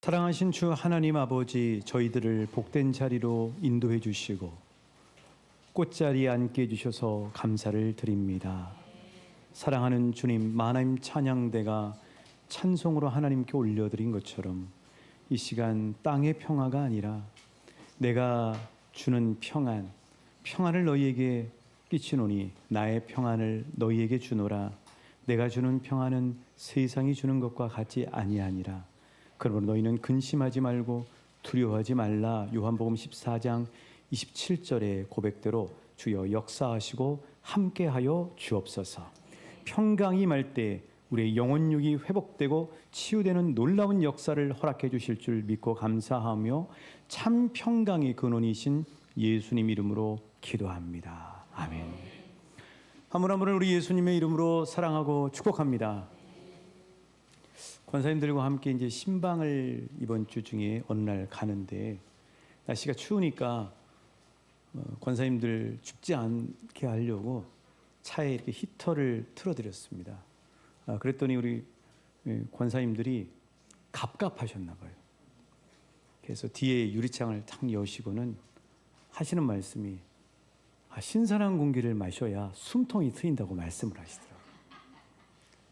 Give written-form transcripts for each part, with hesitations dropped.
사랑하신 주 하나님 아버지, 저희들을 복된 자리로 인도해 주시고 꽃자리에 앉게 해주셔서 감사를 드립니다. 사랑하는 주님, 하나님 찬양대가 찬송으로 하나님께 올려드린 것처럼 이 시간 땅의 평화가 아니라 내가 주는 평안을 너희에게 끼치노니 나의 평안을 너희에게 주노라. 내가 주는 평안은 세상이 주는 것과 같지 아니하니라. 그러므로 너희는 근심하지 말고 두려워하지 말라. 요한복음 14장 27절의 고백대로 주여 역사하시고 함께하여 주옵소서. 평강이 임할 때 우리의 영혼육이 회복되고 치유되는 놀라운 역사를 허락해 주실 줄 믿고 감사하며 참 평강의 근원이신 예수님 이름으로 기도합니다. 아멘. 한 분 한 분을 우리 예수님의 이름으로 사랑하고 축복합니다. 권사님들과 함께 이제 신방을 이번 주 중에 어느 날 가는데 날씨가 추우니까 권사님들 춥지 않게 하려고 차에 이렇게 히터를 틀어드렸습니다. 그랬더니 우리 권사님들이 갑갑하셨나 봐요. 그래서 뒤에 유리창을 탁 여시고는 하시는 말씀이 신선한 공기를 마셔야 숨통이 트인다고 말씀을 하시더라고요.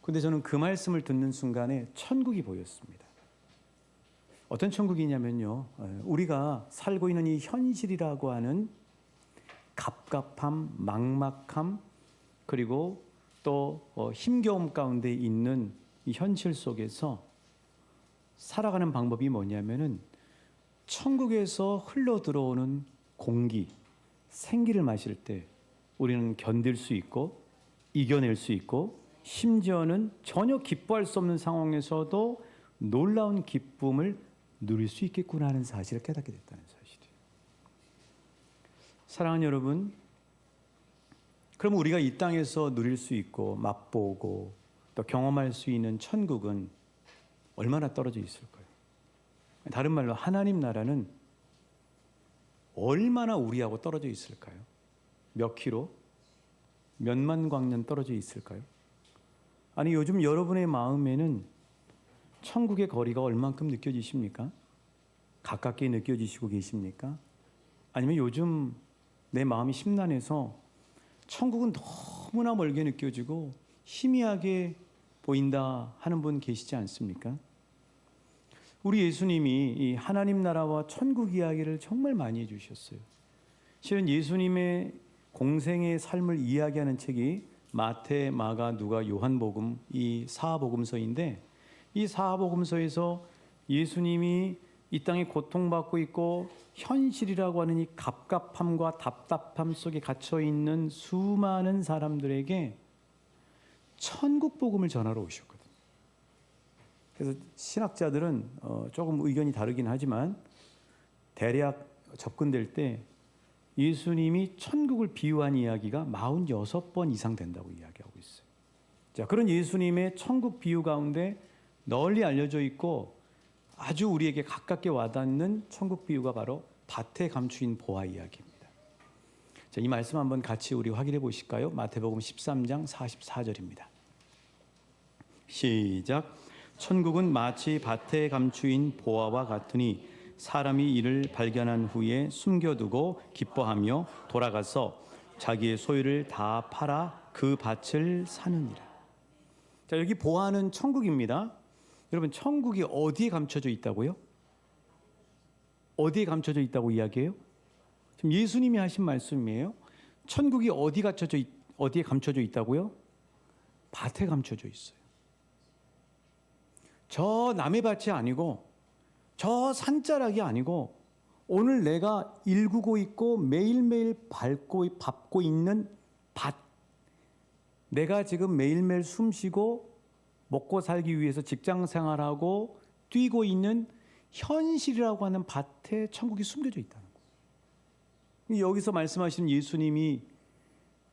근데 저는 그 말씀을 듣는 순간에 천국이 보였습니다. 어떤 천국이냐면요, 우리가 살고 있는 이 현실이라고 하는 갑갑함, 막막함, 그리고 또 힘겨움 가운데 있는 이 현실 속에서 살아가는 방법이 뭐냐면은 천국에서 흘러 들어오는 공기, 생기를 마실 때 우리는 견딜 수 있고 이겨낼 수 있고 심지어는 전혀 기뻐할 수 없는 상황에서도 놀라운 기쁨을 누릴 수 있겠구나 하는 사실을 깨닫게 됐다는 사실이에요. 사랑하는 여러분, 그럼 우리가 이 땅에서 누릴 수 있고 맛보고 또 경험할 수 있는 천국은 얼마나 떨어져 있을까요? 다른 말로 하나님 나라는 얼마나 우리하고 떨어져 있을까요? 몇 킬로? 몇만 광년 떨어져 있을까요? 아니, 요즘 여러분의 마음에는 천국의 거리가 얼만큼 느껴지십니까? 가깝게 느껴지시고 계십니까? 아니면 요즘 내 마음이 심란해서 천국은 너무나 멀게 느껴지고 희미하게 보인다 하는 분 계시지 않습니까? 우리 예수님이 이 하나님 나라와 천국 이야기를 정말 많이 해주셨어요. 실은 예수님의 공생의 삶을 이야기하는 책이 마태, 마가, 누가, 요한복음 이 사복음서인데, 이 사복음서에서 예수님이 이 땅에 고통받고 있고 현실이라고 하는 이 갑갑함과 답답함 속에 갇혀 있는 수많은 사람들에게 천국 복음을 전하러 오셨거든요. 그래서 신학자들은 조금 의견이 다르긴 하지만 대략 접근될 때 예수님이 천국을 비유한 이야기가 46번 이상 된다고 이야기하고 있어요. 자, 그런 예수님의 천국 비유 가운데 널리 알려져 있고 아주 우리에게 가깝게 와닿는 천국 비유가 바로 밭에 감추인 보화 이야기입니다. 자, 이 말씀 한번 같이 우리 확인해 보실까요? 마태복음 13장 44절입니다. 시작. 천국은 마치 밭에 감추인 보화와 같으니 사람이 이를 발견한 후에 숨겨두고 기뻐하며 돌아가서 자기의 소유를 다 팔아 그 밭을 사느니라. 자, 여기 보화는 천국입니다. 여러분, 천국이 어디에 감춰져 있다고요? 어디에 감춰져 있다고 이야기해요? 지금 예수님이 하신 말씀이에요. 천국이 어디에 감춰져 있다고요? 밭에 감춰져 있어요. 저 남의 밭이 아니고 저 산자락이 아니고 오늘 내가 일구고 있고 매일매일 밟고 있는 밭, 내가 지금 매일매일 숨쉬고 먹고 살기 위해서 직장 생활하고 뛰고 있는 현실이라고 하는 밭에 천국이 숨겨져 있다는 거예요. 여기서 말씀하시는 예수님이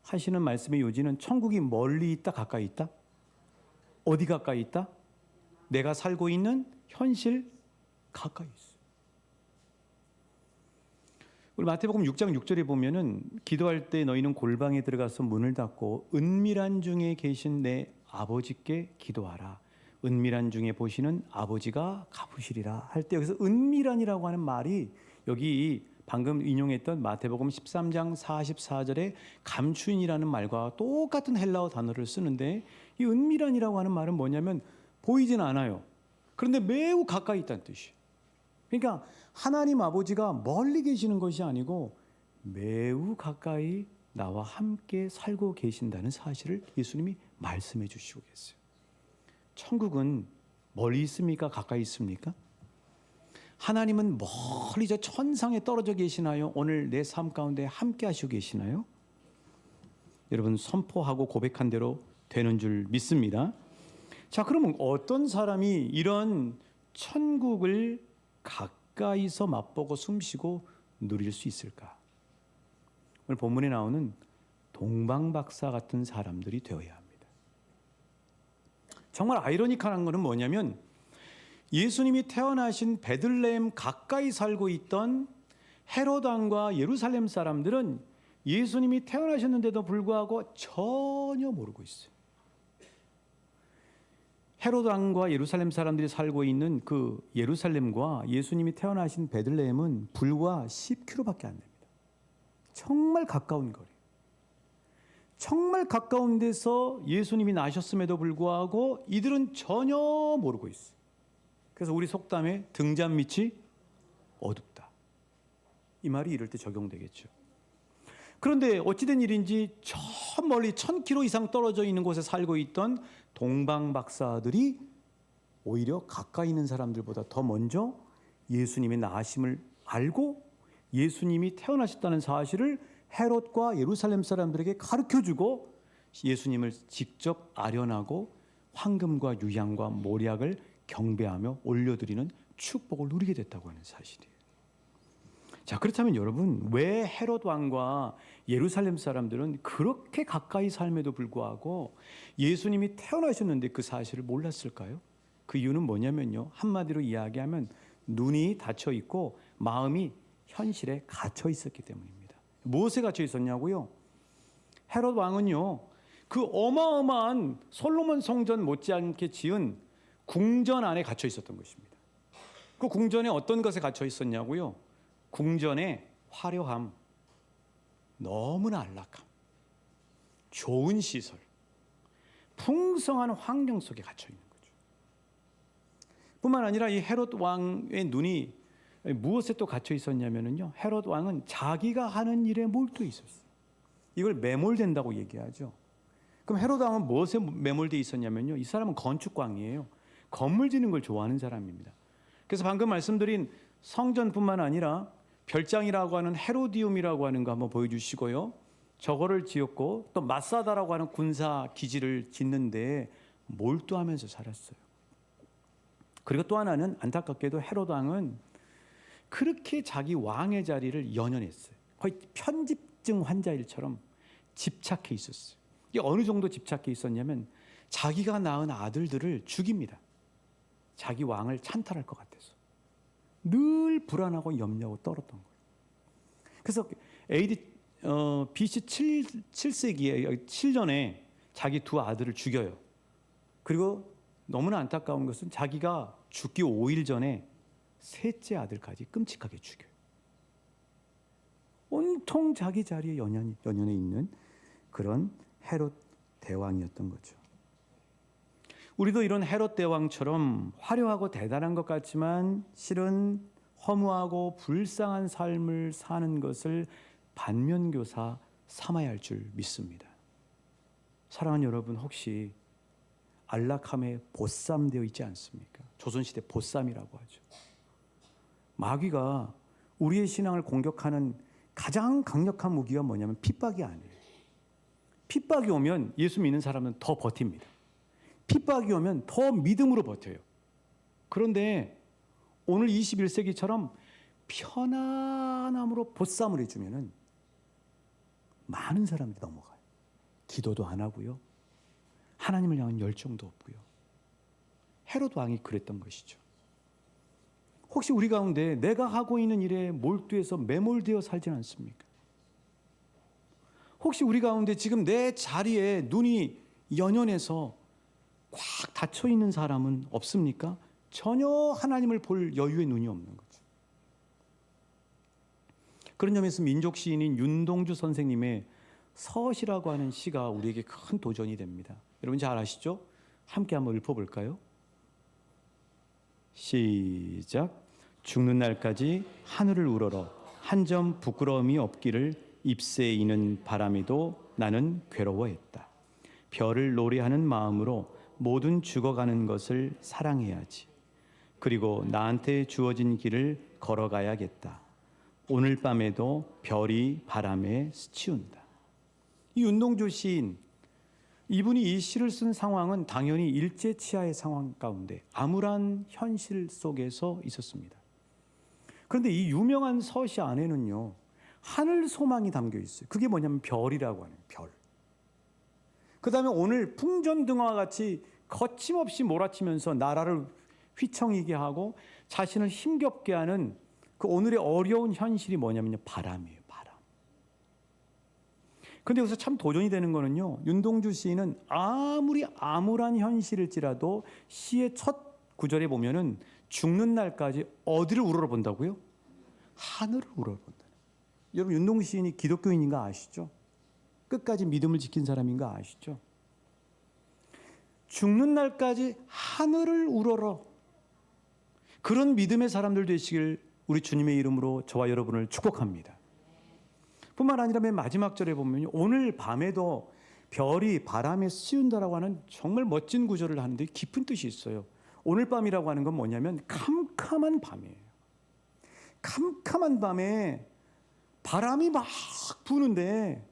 하시는 말씀의 요지는 천국이 멀리 있다, 가까이 있다? 어디 가까이 있다? 내가 살고 있는 현실 가까이 있어요. 우리 마태복음 6장 6절에 보면은 기도할 때 너희는 골방에 들어가서 문을 닫고 은밀한 중에 계신 내 아버지께 기도하라. 은밀한 중에 보시는 아버지가 갚으시리라 할 때 여기서 은밀한이라고 하는 말이 여기 방금 인용했던 마태복음 13장 44절의 감추인이라는 말과 똑같은 헬라어 단어를 쓰는데 이 은밀한이라고 하는 말은 뭐냐면 보이진 않아요. 그런데 매우 가까이 있다는 뜻이에요. 그러니까 하나님 아버지가 멀리 계시는 것이 아니고 매우 가까이 나와 함께 살고 계신다는 사실을 예수님이 말씀해 주시고 계세요. 천국은 멀리 있습니까? 가까이 있습니까? 하나님은 멀리 저 천상에 떨어져 계시나요? 오늘 내 삶 가운데 함께 하시고 계시나요? 여러분 선포하고 고백한 대로 되는 줄 믿습니다. 자, 그러면 어떤 사람이 이런 천국을 가까이서 맛보고 숨쉬고 누릴 수 있을까? 오늘 본문에 나오는 동방박사 같은 사람들이 되어야 합니다. 정말 아이러니컬한 것은 뭐냐면 예수님이 태어나신 베들레헴 가까이 살고 있던 헤롯 왕과 예루살렘 사람들은 예수님이 태어나셨는데도 불구하고 전혀 모르고 있어요. 헤롯 왕과 예루살렘 사람들이 살고 있는 그 예루살렘과 예수님이 태어나신 베들레헴은 불과 10km밖에 안 됩니다. 정말 가까운 거리. 정말 가까운 데서 예수님이 나셨음에도 불구하고 이들은 전혀 모르고 있어요. 그래서 우리 속담에 등잔 밑이 어둡다. 이 말이 이럴 때 적용되겠죠. 그런데 어찌된 일인지 저 멀리 1000km 이상 떨어져 있는 곳에 살고 있던 동방박사들이 오히려 가까이 있는 사람들보다 더 먼저 예수님의 나심을 알고 예수님이 태어나셨다는 사실을 헤롯과 예루살렘 사람들에게 가르쳐주고 예수님을 직접 아련하고 황금과 유향과 모략을 경배하며 올려드리는 축복을 누리게 됐다고 하는 사실이에요. 자, 그렇다면 여러분, 왜 헤롯 왕과 예루살렘 사람들은 그렇게 가까이 삶에도 불구하고 예수님이 태어나셨는데 그 사실을 몰랐을까요? 그 이유는 뭐냐면요, 한마디로 이야기하면 눈이 닫혀 있고 마음이 현실에 갇혀 있었기 때문입니다. 무엇에 갇혀 있었냐고요? 헤롯 왕은요, 그 어마어마한 솔로몬 성전 못지않게 지은 궁전 안에 갇혀 있었던 것입니다. 그 궁전에 어떤 것에 갇혀 있었냐고요? 궁전의 화려함, 너무나 안락함, 좋은 시설, 풍성한 환경 속에 갇혀 있는 거죠. 뿐만 아니라 이 헤롯 왕의 눈이 무엇에 또 갇혀 있었냐면요, 헤롯 왕은 자기가 하는 일에 몰두해 있었어요. 이걸 매몰된다고 얘기하죠. 그럼 헤롯 왕은 무엇에 매몰돼 있었냐면요, 이 사람은 건축광이에요. 건물 짓는 걸 좋아하는 사람입니다. 그래서 방금 말씀드린 성전뿐만 아니라 별장이라고 하는 헤로디움이라고 하는 거 한번 보여주시고요. 저거를 지었고 또 마사다라고 하는 군사 기지를 짓는데 몰두하면서 살았어요. 그리고 또 하나는 안타깝게도 헤롯 왕은 그렇게 자기 왕의 자리를 연연했어요. 거의 편집증 환자일처럼 집착해 있었어요. 이게 어느 정도 집착해 있었냐면 자기가 낳은 아들들을 죽입니다. 자기 왕을 찬탈할 것 같아서. 늘 불안하고 염려하고 떨었던 거예요. 그래서 BC 7세기에 7년에 자기 두 아들을 죽여요. 그리고 너무나 안타까운 것은 자기가 죽기 5일 전에 셋째 아들까지 끔찍하게 죽여요. 온통 자기 자리에 연연해 있는 그런 헤롯 대왕이었던 거죠. 우리도 이런 헤롯 대왕처럼 화려하고 대단한 것 같지만 실은 허무하고 불쌍한 삶을 사는 것을 반면교사 삼아야 할 줄 믿습니다. 사랑하는 여러분, 혹시 안락함에 보쌈되어 있지 않습니까? 조선시대 보쌈이라고 하죠. 마귀가 우리의 신앙을 공격하는 가장 강력한 무기가 뭐냐면 핍박이 아니에요. 핍박이 오면 예수 믿는 사람은 더 버팁니다. 핍박이 오면 더 믿음으로 버텨요. 그런데 오늘 21세기처럼 편안함으로 보쌈을 해주면은 많은 사람들이 넘어가요. 기도도 안 하고요. 하나님을 향한 열정도 없고요. 헤롯 왕이 그랬던 것이죠. 혹시 우리 가운데 내가 하고 있는 일에 몰두해서 매몰되어 살진 않습니까? 혹시 우리 가운데 지금 내 자리에 눈이 연연해서 꽉 닫혀 있는 사람은 없습니까? 전혀 하나님을 볼 여유의 눈이 없는 거죠. 그런 점에서 민족 시인인 윤동주 선생님의 서시라고 하는 시가 우리에게 큰 도전이 됩니다. 여러분 잘 아시죠? 함께 한번 읊어볼까요? 시작. 죽는 날까지 하늘을 우러러 한 점 부끄러움이 없기를 잎새에 이는 바람에도 나는 괴로워했다. 별을 노래하는 마음으로 모든 죽어가는 것을 사랑해야지. 그리고 나한테 주어진 길을 걸어가야겠다. 오늘 밤에도 별이 바람에 스치운다. 이 윤동주 시인, 이분이 이 시를 쓴 상황은 당연히 일제치하의 상황 가운데 암울한 현실 속에서 있었습니다. 그런데 이 유명한 서시 안에는요, 하늘 소망이 담겨 있어요. 그게 뭐냐면 별이라고 하는 별. 그 다음에 오늘 풍전등화와 같이 거침없이 몰아치면서 나라를 휘청이게 하고 자신을 힘겹게 하는 그 오늘의 어려운 현실이 뭐냐면요, 바람이에요. 바람. 그런데 여기서 참 도전이 되는 거는요, 윤동주 시인은 아무리 암울한 현실일지라도 시의 첫 구절에 보면은 죽는 날까지 어디를 우러러본다고요? 하늘을 우러러본다. 여러분 윤동주 시인이 기독교인인 거 아시죠? 끝까지 믿음을 지킨 사람인 거 아시죠? 죽는 날까지 하늘을 우러러 그런 믿음의 사람들 되시길 우리 주님의 이름으로 저와 여러분을 축복합니다. 뿐만 아니라 맨 마지막 절에 보면 오늘 밤에도 별이 바람에 씌운다라고 하는 정말 멋진 구절을 하는데 깊은 뜻이 있어요. 오늘 밤이라고 하는 건 뭐냐면 캄캄한 밤이에요. 캄캄한 밤에 바람이 막 부는데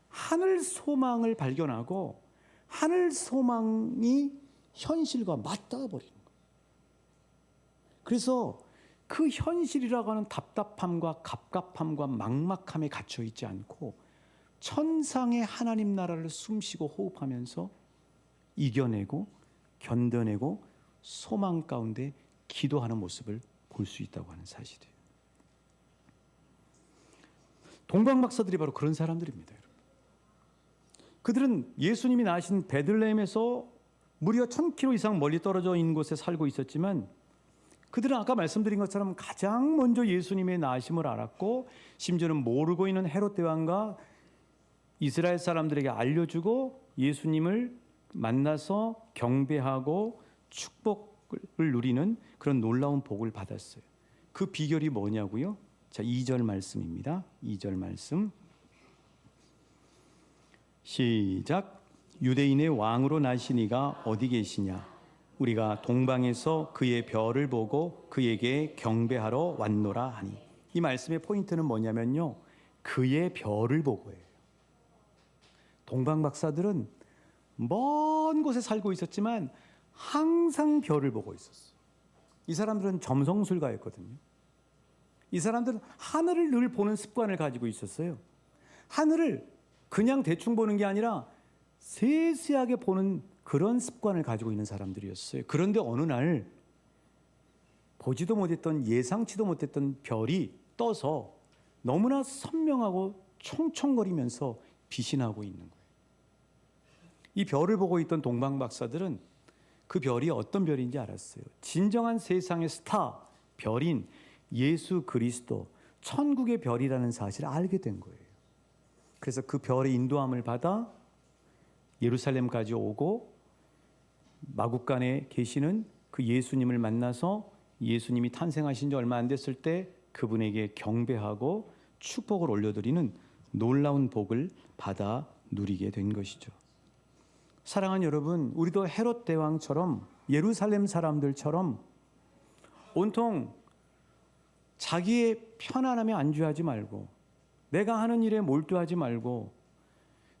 하늘 소망을 발견하고 하늘 소망이 현실과 맞닿아 버리는 거예요. 그래서 그 현실이라고 하는 답답함과 갑갑함과 막막함에 갇혀 있지 않고 천상의 하나님 나라를 숨쉬고 호흡하면서 이겨내고 견뎌내고 소망 가운데 기도하는 모습을 볼 수 있다고 하는 사실이에요. 동방박사들이 바로 그런 사람들입니다. 여러분. 그들은 예수님이 나신 베들레헴에서 무려 1000km 이상 멀리 떨어져 있는 곳에 살고 있었지만 그들은 아까 말씀드린 것처럼 가장 먼저 예수님의 나심을 알았고 심지어는 모르고 있는 헤롯 대왕과 이스라엘 사람들에게 알려주고 예수님을 만나서 경배하고 축복을 누리는 그런 놀라운 복을 받았어요. 그 비결이 뭐냐고요? 자, 2절 말씀입니다. 2절 말씀. 시작. 유대인의 왕으로 나신 이가 어디 계시냐? 우리가 동방에서 그의 별을 보고 그에게 경배하러 왔노라 하니. 이 말씀의 포인트는 뭐냐면요, 그의 별을 보고예요. 동방 박사들은 먼 곳에 살고 있었지만 항상 별을 보고 있었어요. 이 사람들은 점성술가였거든요. 이 사람들은 하늘을 늘 보는 습관을 가지고 있었어요. 하늘을 그냥 대충 보는 게 아니라 세세하게 보는 그런 습관을 가지고 있는 사람들이었어요. 그런데 어느 날 보지도 못했던 예상치도 못했던 별이 떠서 너무나 선명하고 총총거리면서 빛이 나고 있는 거예요. 이 별을 보고 있던 동방 박사들은 그 별이 어떤 별인지 알았어요. 진정한 세상의 스타, 별인 예수 그리스도, 천국의 별이라는 사실을 알게 된 거예요. 그래서 그 별의 인도함을 받아 예루살렘까지 오고 마국간에 계시는 그 예수님을 만나서 예수님이 탄생하신 지 얼마 안 됐을 때 그분에게 경배하고 축복을 올려드리는 놀라운 복을 받아 누리게 된 것이죠. 사랑하는 여러분, 우리도 헤롯 대왕처럼 예루살렘 사람들처럼 온통 자기의 편안함에 안주하지 말고 내가 하는 일에 몰두하지 말고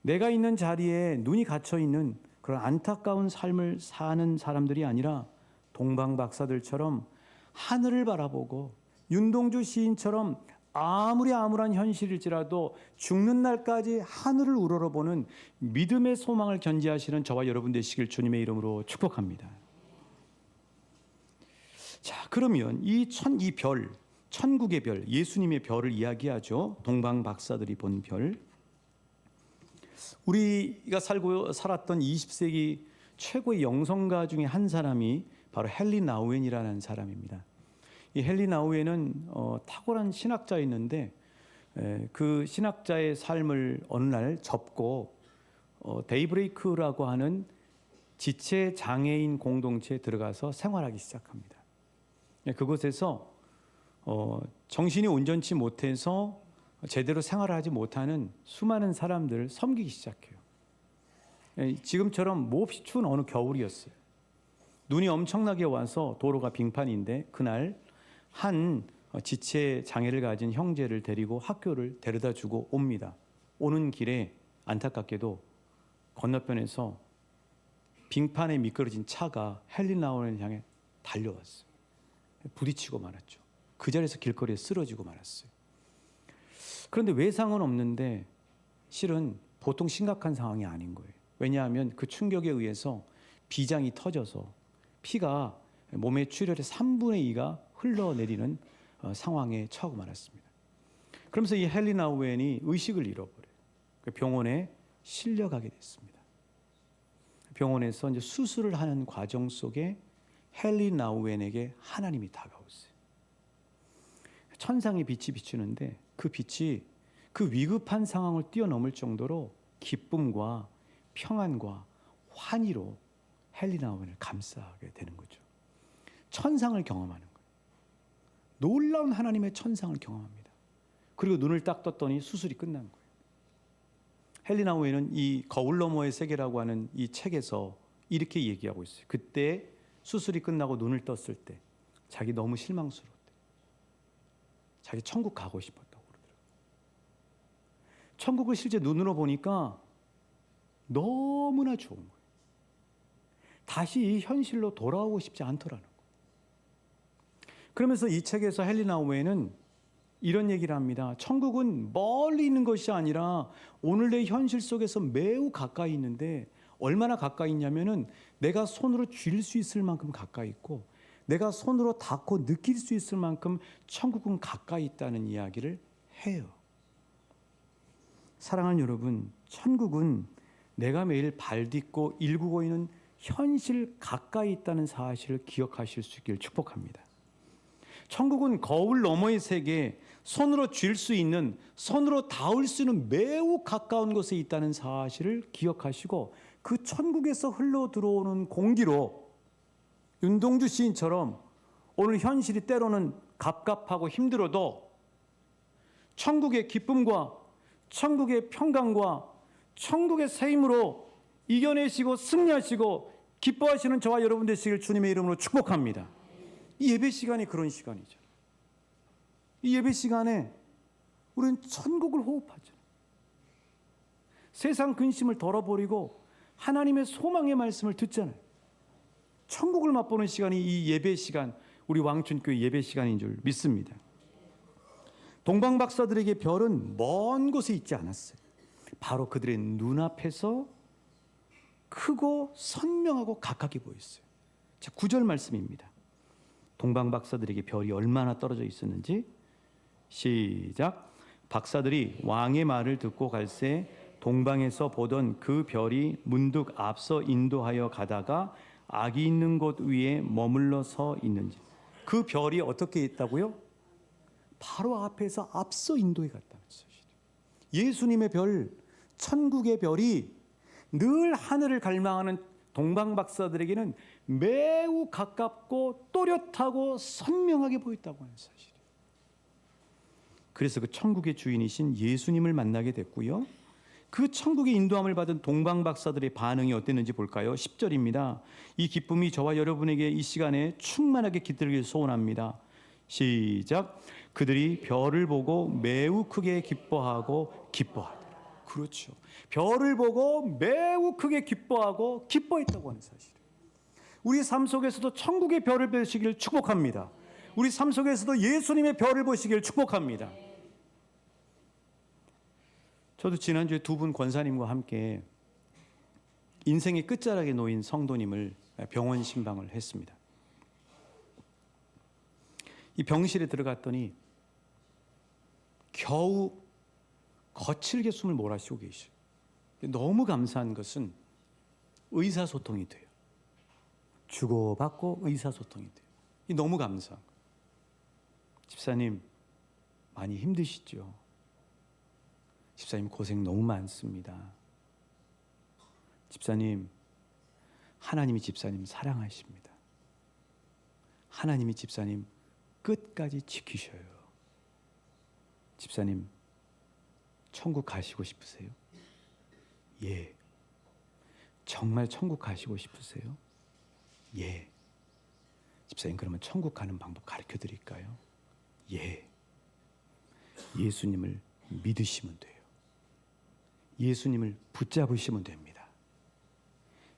내가 있는 자리에 눈이 갇혀 있는 그런 안타까운 삶을 사는 사람들이 아니라 동방 박사들처럼 하늘을 바라보고 윤동주 시인처럼 아무리 암울한 현실일지라도 죽는 날까지 하늘을 우러러보는 믿음의 소망을 견지하시는 저와 여러분 되시길 주님의 이름으로 축복합니다. 자, 그러면 이 별, 천국의 별, 예수님의 별을 이야기하죠. 동방 박사들이 본 별. 우리가 살았던 20세기 최고의 영성가 중에 한 사람이 바로 헨리 나우엔이라는 사람입니다. 이 헨리 나우엔은 탁월한 신학자였는데 그 신학자의 삶을 어느 날 접고 데이브레이크라고 하는 지체 장애인 공동체에 들어가서 생활하기 시작합니다. 그곳에서 정신이 온전치 못해서 제대로 생활을 하지 못하는 수많은 사람들을 섬기기 시작해요. 지금처럼 몹시 추운 어느 겨울이었어요. 눈이 엄청나게 와서 도로가 빙판인데 그날 한 지체 장애를 가진 형제를 데리고 학교를 데려다 주고 옵니다. 오는 길에 안타깝게도 건너편에서 빙판에 미끄러진 차가 헨리 나우엔을 향해 달려왔어요. 부딪히고 말았죠. 그 자리에서 길거리에 쓰러지고 말았어요. 그런데 외상은 없는데 실은 보통 심각한 상황이 아닌 거예요. 왜냐하면 그 충격에 의해서 비장이 터져서 피가 몸의 출혈의 3분의 2가 흘러내리는 상황에 처하고 말았습니다. 그러면서 이 헨리 나우엔이 의식을 잃어버려요. 병원에 실려가게 됐습니다. 병원에서 이제 수술을 하는 과정 속에 헨리 나우엔에게 하나님이 다가오세요. 천상의 빛이 비추는데 그 빛이 그 위급한 상황을 뛰어넘을 정도로 기쁨과 평안과 환희로 헨리 나우엔을 감싸게 되는 거죠. 천상을 경험하는 거예요. 놀라운 하나님의 천상을 경험합니다. 그리고 눈을 딱 떴더니 수술이 끝난 거예요. 헨리 나우엔은 이 거울 너머의 세계라고 하는 이 책에서 이렇게 얘기하고 있어요. 그때 수술이 끝나고 눈을 떴을 때 자기 너무 실망스러웠대. 자기 천국 가고 싶었다고 그러더라고요. 천국을 실제 눈으로 보니까 너무나 좋은 거예요. 다시 이 현실로 돌아오고 싶지 않더라는 거예요. 그러면서 이 책에서 헨리 나우엔은 이런 얘기를 합니다. 천국은 멀리 있는 것이 아니라 오늘 내 현실 속에서 매우 가까이 있는데 얼마나 가까이 있냐면은 내가 손으로 쥘 수 있을 만큼 가까이 있고 내가 손으로 닿고 느낄 수 있을 만큼 천국은 가까이 있다는 이야기를 해요. 사랑하는 여러분, 천국은 내가 매일 발딛고 일구고 있는 현실 가까이 있다는 사실을 기억하실 수 있기를 축복합니다. 천국은 거울 너머의 세계, 손으로 쥘 수 있는, 손으로 닿을 수 있는 매우 가까운 곳에 있다는 사실을 기억하시고 그 천국에서 흘러 들어오는 공기로 윤동주 시인처럼 오늘 현실이 때로는 갑갑하고 힘들어도 천국의 기쁨과 천국의 평강과 천국의 새 힘으로 이겨내시고 승리하시고 기뻐하시는 저와 여러분 되시길 주님의 이름으로 축복합니다. 이 예배 시간이 그런 시간이죠. 이 예배 시간에 우리는 천국을 호흡하죠. 세상 근심을 덜어버리고 하나님의 소망의 말씀을 듣잖아요. 천국을 맛보는 시간이 이 예배 시간, 우리 왕춘교회 예배 시간인 줄 믿습니다. 동방박사들에게 별은 먼 곳에 있지 않았어요. 바로 그들의 눈앞에서 크고 선명하고 가깝게 보였어요. 자, 9절 말씀입니다. 동방박사들에게 별이 얼마나 떨어져 있었는지 시작. 박사들이 왕의 말을 듣고 갈새 동방에서 보던 그 별이 문득 앞서 인도하여 가다가 악이 있는 곳 위에 머물러 서 있는지. 그 별이 어떻게 있다고요? 바로 앞에서 앞서 인도해 갔다는 사실이에요. 예수님의 별, 천국의 별이 늘 하늘을 갈망하는 동방박사들에게는 매우 가깝고 또렷하고 선명하게 보였다고 하는 사실이에요. 그래서 그 천국의 주인이신 예수님을 만나게 됐고요. 그 천국의 인도함을 받은 동방박사들의 반응이 어땠는지 볼까요? 10절입니다. 이 기쁨이 저와 여러분에게 이 시간에 충만하게 깃들길 소원합니다. 시작. 그들이 별을 보고 매우 크게 기뻐하고 기뻐하더라. 그렇죠. 별을 보고 매우 크게 기뻐하고 기뻐했다고 하는 사실이에요. 우리 삶 속에서도 천국의 별을 보시길 축복합니다. 우리 삶 속에서도 예수님의 별을 보시길 축복합니다. 저도 지난주에 두 분 권사님과 함께 인생의 끝자락에 놓인 성도님을 병원 신방을 했습니다. 이 병실에 들어갔더니 겨우 거칠게 숨을 몰아쉬고 계셔요. 너무 감사한 것은 의사소통이 돼요. 주고받고 의사소통이 돼요. 이 너무 감사한 거예요. 집사님 많이 힘드시죠? 집사님 고생 너무 많습니다. 집사님, 하나님이 집사님 사랑하십니다. 하나님이 집사님 끝까지 지키셔요. 집사님, 천국 가시고 싶으세요? 예. 정말 천국 가시고 싶으세요? 예. 집사님, 그러면 천국 가는 방법 가르쳐 드릴까요? 예. 예수님을 믿으시면 돼요. 예수님을 붙잡으시면 됩니다.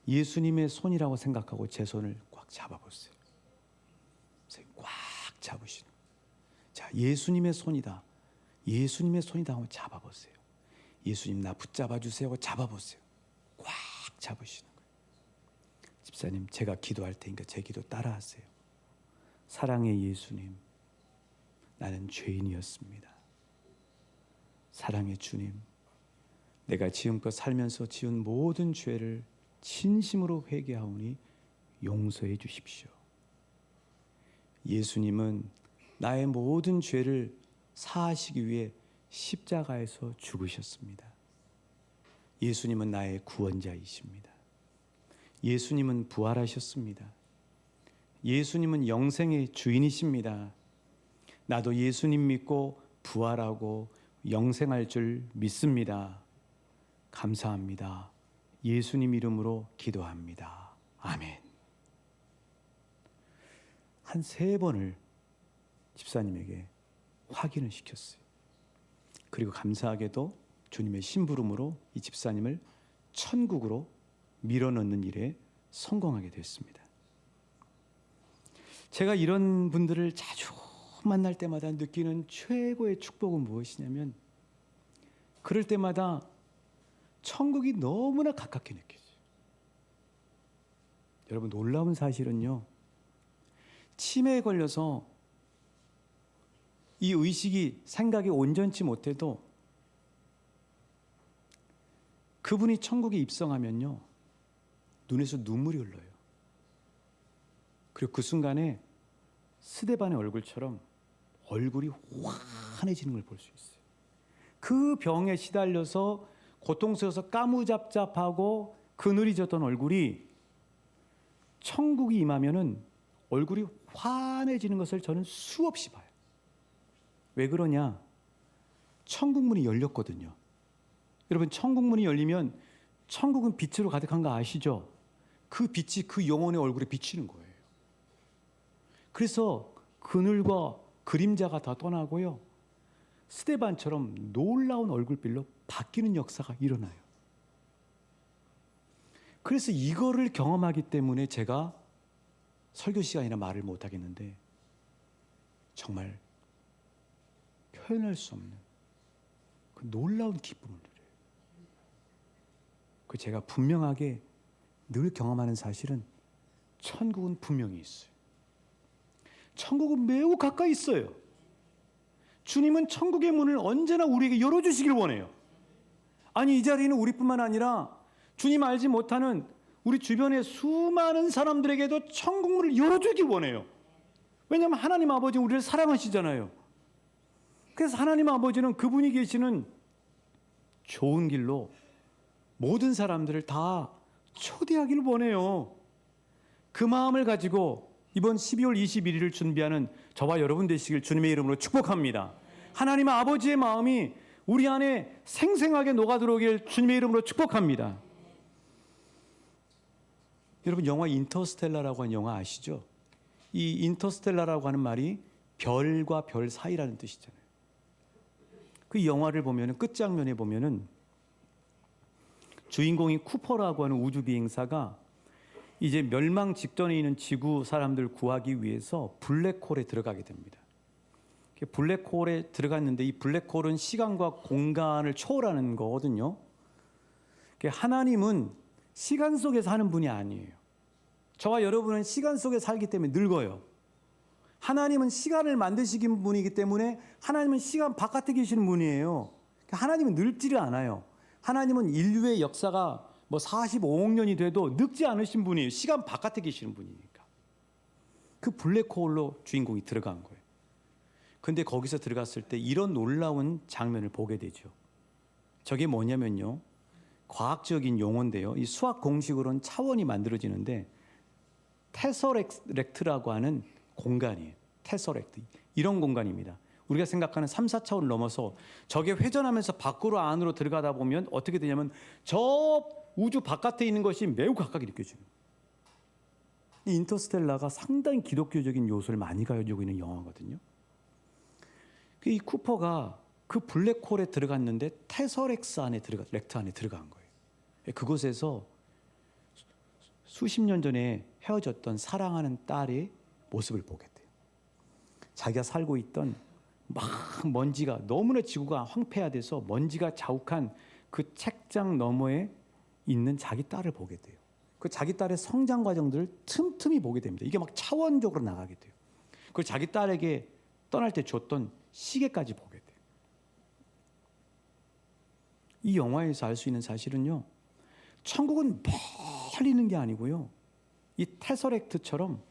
예수님의 손이라고 생각하고 제 손을 꽉 잡아보세요. 꽉 잡으시는. 자, 예수님의 손이다. 예수님의 손이다 하고 잡아보세요. 예수님 나 붙잡아 주세요 하고 잡아보세요. 꽉 잡으시는 거예요. 집사님, 제가 기도할 테니까 제 기도 따라하세요. 사랑의 예수님, 나는 죄인이었습니다. 사랑의 주님, 내가 지금껏 살면서 지은 모든 죄를 진심으로 회개하오니 용서해 주십시오. 예수님은 나의 모든 죄를 사하시기 위해 십자가에서 죽으셨습니다. 예수님은 나의 구원자이십니다. 예수님은 부활하셨습니다. 예수님은 영생의 주인이십니다. 나도 예수님 믿고 부활하고 영생할 줄 믿습니다. 감사합니다. 예수님 이름으로 기도합니다. 아멘. 한 3번을 집사님에게 확인을 시켰어요. 그리고 감사하게도 주님의 심부름으로 이 집사님을 천국으로 밀어넣는 일에 성공하게 됐습니다. 제가 이런 분들을 자주 만날 때마다 느끼는 최고의 축복은 무엇이냐면, 그럴 때마다 천국이 너무나 가깝게 느껴져요. 여러분, 놀라운 사실은요, 치매에 걸려서 이 의식이 생각이 온전치 못해도 그분이 천국에 입성하면요, 눈에서 눈물이 흘러요. 그리고 그 순간에 스데반의 얼굴처럼 얼굴이 환해지는 걸 볼 수 있어요. 그 병에 시달려서 고통스러워서 까무잡잡하고 그늘이졌던 얼굴이 천국이 임하면은 얼굴이 환해지는 것을 저는 수없이 봐요. 왜 그러냐? 천국 문이 열렸거든요. 여러분, 천국 문이 열리면 천국은 빛으로 가득한 거 아시죠? 그 빛이 그 영혼의 얼굴에 비치는 거예요. 그래서 그늘과 그림자가 다 떠나고요, 스데반처럼 놀라운 얼굴빛로 바뀌는 역사가 일어나요. 그래서 이거를 경험하기 때문에 제가 설교 시간이나 말을 못 하겠는데 정말 표현할 수 없는 그 놀라운 기쁨을 누려요. 그 제가 분명하게 늘 경험하는 사실은 천국은 분명히 있어요. 천국은 매우 가까이 있어요. 주님은 천국의 문을 언제나 우리에게 열어주시길 원해요. 아니, 이 자리는 우리뿐만 아니라 주님 알지 못하는 우리 주변의 수많은 사람들에게도 천국 문을 열어주길 원해요. 왜냐하면 하나님 아버지는 우리를 사랑하시잖아요. 그래서 하나님 아버지는 그분이 계시는 좋은 길로 모든 사람들을 다 초대하기를 원해요. 그 마음을 가지고 이번 12월 21일을 준비하는 저와 여러분 되시길 주님의 이름으로 축복합니다. 하나님 아버지의 마음이 우리 안에 생생하게 녹아들어오길 주님의 이름으로 축복합니다. 여러분, 영화 인터스텔라라고 하는 영화 아시죠? 이 인터스텔라라고 하는 말이 별과 별 사이라는 뜻이잖아요. 그 영화를 보면은 끝장면에 보면은 주인공이 쿠퍼라고 하는 우주 비행사가 이제 멸망 직전에 있는 지구 사람들 구하기 위해서 블랙홀에 들어가게 됩니다. 블랙홀에 들어갔는데 이 블랙홀은 시간과 공간을 초월하는 거거든요. 하나님은 시간 속에 사는 분이 아니에요. 저와 여러분은 시간 속에 살기 때문에 늙어요. 하나님은 시간을 만드시는 분이기 때문에 하나님은 시간 바깥에 계시는 분이에요. 하나님은 늙지를 않아요. 하나님은 인류의 역사가 뭐 45억 년이 돼도 늙지 않으신 분이에요. 시간 바깥에 계시는 분이니까. 그 블랙홀로 주인공이 들어간 거예요. 근데 거기서 들어갔을 때 이런 놀라운 장면을 보게 되죠. 저게 뭐냐면요, 과학적인 용어인데요, 이 수학 공식으로는 차원이 만들어지는데 테서렉트라고 하는 공간이에요. 테서렉트, 이런 공간입니다. 우리가 생각하는 3, 4차원을 넘어서 저게 회전하면서 밖으로 안으로 들어가다 보면 어떻게 되냐면 저 우주 바깥에 있는 것이 매우 가깝게 느껴지는 거예요. 이 인터스텔라가 상당히 기독교적인 요소를 많이 가지고 있는 영화거든요. 이 쿠퍼가 그 블랙홀에 들어갔는데 테서렉트 안에 들어간 거예요. 그곳에서 수십 년 전에 헤어졌던 사랑하는 딸의 모습을 보게 돼요. 자기가 살고 있던 막 먼지가, 너무나 지구가 황폐화돼서 먼지가 자욱한 그 책장 너머에 있는 자기 딸을 보게 돼요. 그 자기 딸의 성장 과정들을 틈틈이 보게 됩니다. 이게 막 차원적으로 나가게 돼요. 그리고 자기 딸에게 떠날 때 줬던 시계까지 보게 돼요. 이 영화에서 알 수 있는 사실은요, 천국은 멀리 있는 게 아니고요, 이 테서렉트처럼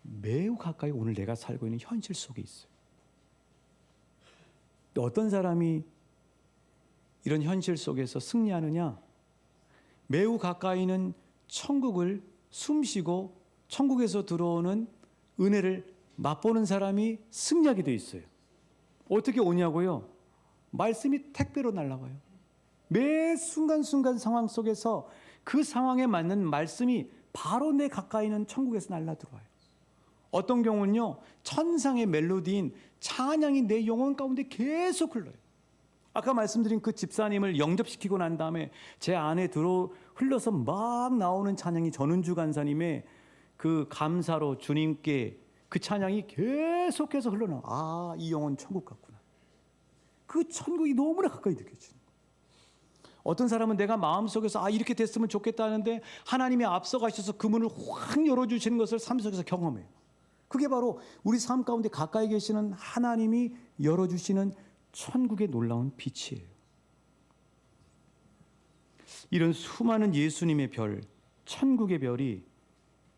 매우 가까이 오늘 내가 살고 있는 현실 속에 있어요. 어떤 사람이 이런 현실 속에서 승리하느냐? 매우 가까이 있는 천국을 숨쉬고 천국에서 들어오는 은혜를 맛보는 사람이 승리하게 돼 있어요. 어떻게 오냐고요? 말씀이 택배로 날아와요. 매 순간순간 상황 속에서 그 상황에 맞는 말씀이 바로 내 가까이 있는 천국에서 날아 들어와요. 어떤 경우는요, 천상의 멜로디인 찬양이 내 영혼 가운데 계속 흘러요. 아까 말씀드린 그 집사님을 영접시키고 난 다음에 제 안에 흘러서 막 나오는 찬양이 전은주 간사님의 그 감사로 주님께 그 찬양이 계속해서 흘러나와. 아, 이 영혼 천국 같구나. 그 천국이 너무나 가까이 느껴지는 거예요. 어떤 사람은 내가 마음속에서 아, 이렇게 됐으면 좋겠다 하는데 하나님이 앞서가셔서 그 문을 확 열어주시는 것을 삶 속에서 경험해요. 그게 바로 우리 삶 가운데 가까이 계시는 하나님이 열어주시는 천국의 놀라운 빛이에요. 이런 수많은 예수님의 별, 천국의 별이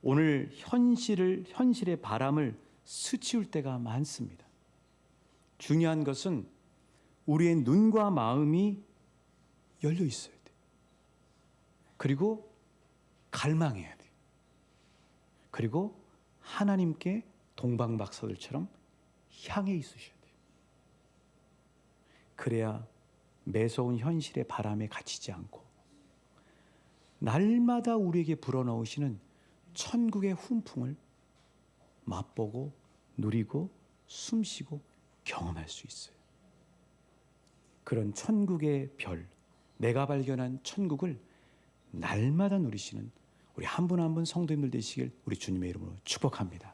오늘 현실의 바람을 스치울 때가 많습니다. 중요한 것은 우리의 눈과 마음이 열려 있어야 돼요. 그리고 갈망해야 돼요. 그리고 하나님께 동방박사들처럼 향해 있으셔야 돼요. 그래야 매서운 현실의 바람에 갇히지 않고 날마다 우리에게 불어넣으시는 천국의 훈풍을 맛보고 누리고 숨쉬고 경험할 수 있어요. 그런 천국의 별, 내가 발견한 천국을 날마다 누리시는 우리 한 분 한 분 성도님들 되시길 우리 주님의 이름으로 축복합니다.